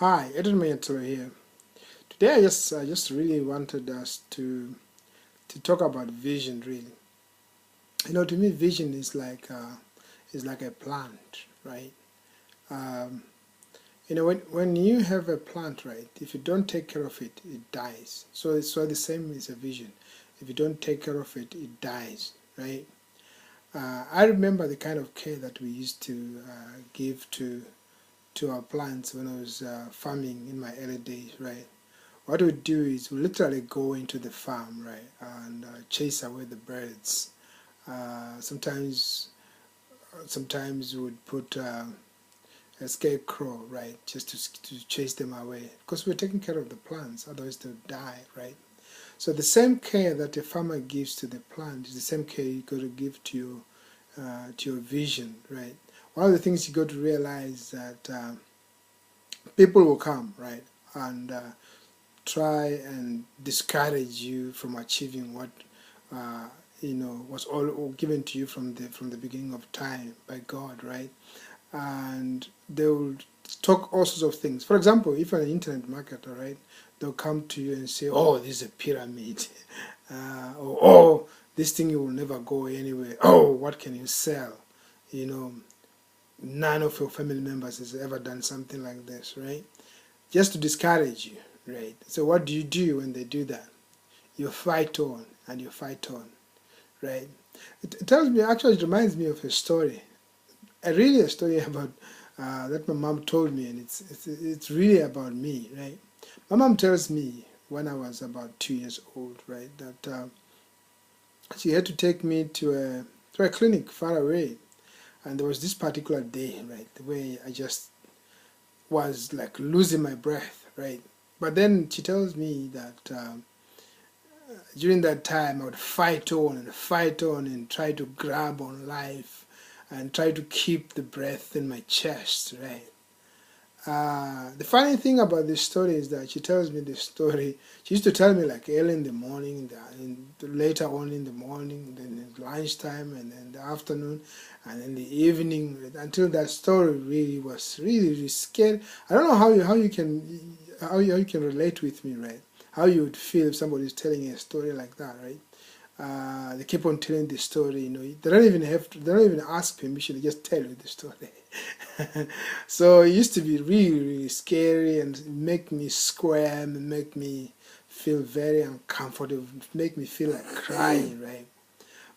Hi, Edwin Mayatolo here. Today I just really wanted us to talk about vision. Really, to me, vision is like a plant, right? Um, when you have a plant, right, if you don't take care of it, it dies. So the same is a vision. If you don't take care of it, it dies, right? I remember the kind of care that we used to give to our plants when I was farming in my early days, right? What we do is we literally go into the farm, right, and chase away the birds. Sometimes we would put a scarecrow, right, just to chase them away because we're taking care of the plants, otherwise they'll die, right? So the same care that a farmer gives to the plant is the same care you got to give to your vision, right? One of the things you got to realize that people will come, right, and try and discourage you from achieving what uh, was all given to you from the beginning of time by God, right? And they will talk all sorts of things. For example, if you're an internet marketer, right, they'll come to you and say, "Oh, this is a pyramid," or "Oh, this thing you will never go anywhere." "Oh, what can you sell?" You know, none of your family members has ever done something like this, right? Just to discourage you, right? So what do you do when they do that? You fight on and you fight on, right? It tells me, actually, it reminds me of a story, a story about that my mom told me, and it's really about me, right? My mom tells me when I was about 2 years old, right, that she had to take me to a clinic far away, and there was this particular day, right, the way I just was like losing my breath, right? But then she tells me that during that time I would fight on and try to grab on life and try to keep the breath in my chest, right? The funny thing about this story is that she tells me this story. She used to tell me like early in the morning, later on in the morning, then in lunchtime, and then the afternoon, and in the evening. Until that story really was really scary. I don't know how you can relate with me, right? How you would feel if somebody is telling you a story like that, right? They keep on telling the story. They don't even they don't even ask permission. They just tell you the story. So it used to be really, really scary and make me squirm and make me feel very uncomfortable, make me feel like crying, right?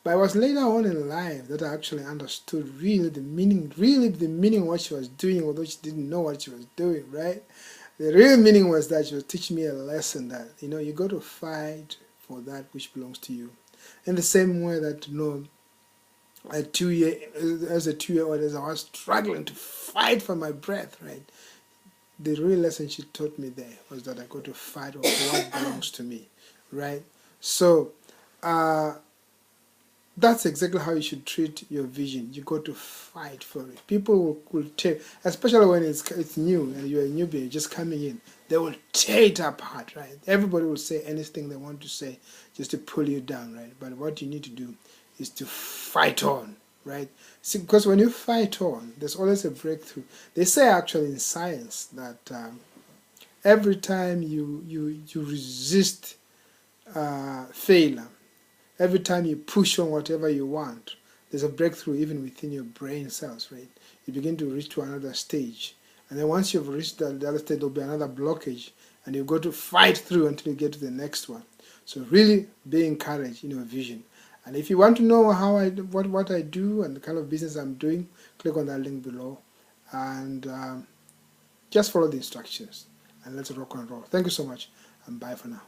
But it was later on in life that I actually understood really the meaning of what she was doing, although she didn't know what she was doing, right? The real meaning was that she was teaching me a lesson that, you got to fight for that which belongs to you. In the same way that, as a 2 year old, as I was struggling to fight for my breath, right? The real lesson she taught me there was that I got to fight for what belongs to me, right? So uh, that's exactly how you should treat your vision. You got to fight for it. People will tear, especially when it's new and you're a newbie just coming in. They will tear it apart, right? Everybody will say anything they want to say just to pull you down, right? But what you need to do is to fight on, right? See, because when you fight on, there's always a breakthrough. They say actually in science that every time you resist failure, every time you push on whatever you want, there's a breakthrough even within your brain cells, right? You begin to reach to another stage. And then once you've reached the other stage, there'll be another blockage, and you've got to fight through until you get to the next one. So really be encouraged in your vision. And if you want to know what I do and the kind of business I'm doing, click on that link below and just follow the instructions. And let's rock and roll. Thank you so much, and bye for now.